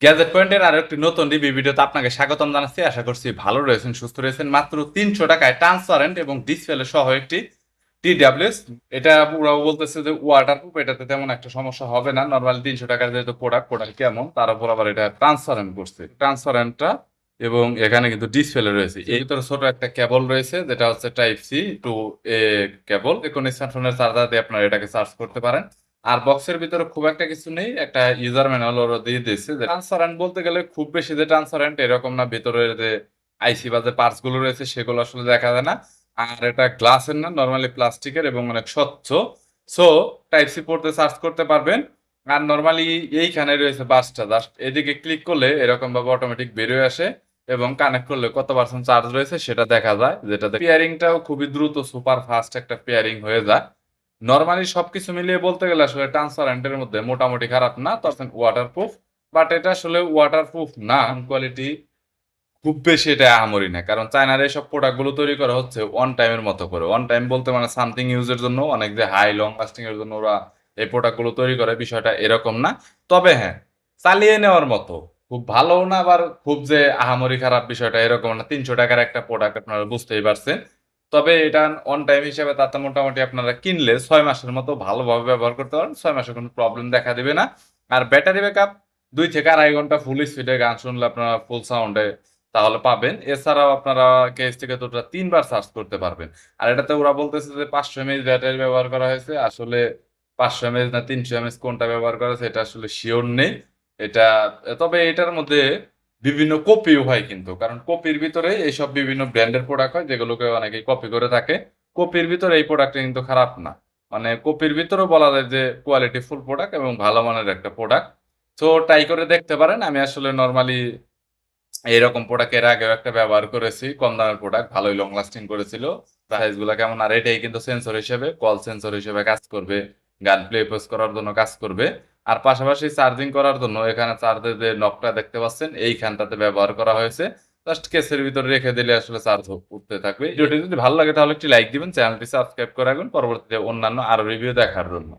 Gadget পয়েন্টের আরো একটি নতুন রিভিউ ভিডিওতে আপনাকে স্বাগতম জানাচ্ছি। আশা করছি ভালো রয়েছেন, সুস্থ রয়েছেন। মাত্র 300 টাকায় ট্রান্সপারেন্ট এবং ডিসপ্লে সহ একটি TWS। এটা ওরাও বলতেছে যে ওয়াটারপ্রুফ, এটাতে তেমন একটা সমস্যা হবে না। নর্মালি 300 টাকার যেহেতু প্রোডাক্ট কেমন, তার উপর আবার এটা ট্রান্সপারেন্ট করছে ট্রান্সপারেন্টটা, এবং এখানে কিন্তু ডিসপ্লে রয়েছে। এই ভিতরে ছোট একটা কেবল রয়েছে, যেটা হচ্ছে টাইপ সি টু এ কেবল। কোন স্মার্টফোনের চার্জার দিয়ে আপনারা এটাকে চার্জ করতে পারেন। আর বক্সের ভিতরে খুব একটা কিছু নেই, একটা ইউজার ম্যানুয়াল ওরা দিয়ে দিয়েছে। ট্রান্সপারেন্ট বলতে গেলে খুব বেশি যে ট্রান্সপারেন্ট এরকম না, ভিতরে যে আইসি বা যে পার্টস গুলো রয়েছে সেগুলো আসলে দেখা যায় না। আর এটা গ্লাসের না, নর্মালি প্লাস্টিকের এবং অনেক স্বচ্ছ। সো টাইপ সি পোর্টে চার্জ করতে পারবেন। আর নর্মালি এইখানে রয়েছে বাসটা, জাস্ট এদিকে ক্লিক করলে এরকম ভাবে অটোমেটিক বেরিয়ে আসে এবং কানেক্ট করলে কত পার্সেন্ট চার্জ রয়েছে সেটা দেখা যায়। যেটা পেয়ারিংটাও খুবই দ্রুত, সুপার ফাস্ট একটা পেয়ারিং হয়ে যায়। নরমালি সবকিছু মিলিয়ে বলতে গেলে আসলে ট্রান্সপারেন্টের মধ্যে মোটামুটি খারাপ না, তখন ওয়াটারপ্রুফ। বাট এটা আসলে ওয়াটারপ্রুফ না, কোয়ালিটি খুব বেশি এটা আহামরি না। কারণ চায়নার এইসব প্রোডাক্ট গুলো তৈরি করা হচ্ছে অন টাইমের মতো করে। অন টাইম বলতে মানে সামথিং ইউজের জন্য, অনেক যে হাই লং লাস্টিং এর জন্য ওরা এই প্রোডাক্ট গুলো তৈরি করে, বিষয়টা এরকম না। তবে হ্যাঁ, চালিয়ে নেওয়ার মতো, খুব ভালো না আবার খুব যে আহামরি খারাপ বিষয়টা এরকম না। 300 টাকার একটা প্রোডাক্ট, আপনারা বুঝতেই পারছেন। তবে এটা অন টাইম হিসেবে তাতে মোটামুটি আপনারা কিনলে 6 মাসের মতো ভালোভাবে ব্যবহার করতে পারেন। 6 মাসে কোনো প্রবলেম দেখা দিবে না। আর ব্যাটারি ব্যাকআপ 2 থেকে 2.5 ঘন্টা ফুল স্পিডে গান শুনলে আপনারা ফুল সাউন্ডে তাহলে পাবেন। এছাড়াও আপনারা কেস থেকে দুটো 3 বার চার্জ করতে পারবেন। আর এটাতে ওরা বলতেছে যে 500 mAh ব্যাটারি ব্যবহার করা হয়েছে। আসলে 500 mAh না 300 mAh কোনটা ব্যবহার করা হয়েছে এটা আসলে শিওর নেই। এটা, তবে এটার মধ্যে বিভিন্ন কপিও হয় কিন্তু, কারণ কপির ভিতরে এইসব বিভিন্ন ব্র্যান্ডের প্রোডাক্ট হয় যেগুলোকে অনেকেই কপি করে থাকে। কপির ভিতরে এই প্রোডাক্টটা কিন্তু খারাপ না, মানে কপির ভিতরেও বলা যায় যে কোয়ালিটি ফুল প্রোডাক্ট এবং ভালো মানের একটা প্রোডাক্ট। তো ট্রাই করে দেখতে পারেন। আমি আসলে নরমালি এইরকম প্রোডাক্ট এর আগেও একটা ব্যবহার করেছি, কম দামের প্রোডাক্ট, ভালোই লং লাস্টিং করেছিল। প্রাইস গুলা কেমন, আর এটাই কিন্তু সেন্সর হিসেবে, কল সেন্সর হিসেবে কাজ করবে, গান প্লে পজ করার জন্য কাজ করবে। আর পাশাপাশি চার্জিং করার জন্য এখানে চার্জের যে নবটা দেখতে পাচ্ছেন এইখানটাতে ব্যবহার করা হয়েছে। জাস্ট কেসের ভিতরে রেখে দিলে আসলে চার্জ উঠতে থাকবে। ভিডিওটি যদি ভালো লাগে তাহলে একটি লাইক দিবেন, চ্যানেলটি সাবস্ক্রাইব করে রাখবেন পরবর্তীতে অন্যান্য আরো রিভিউ দেখার জন্য।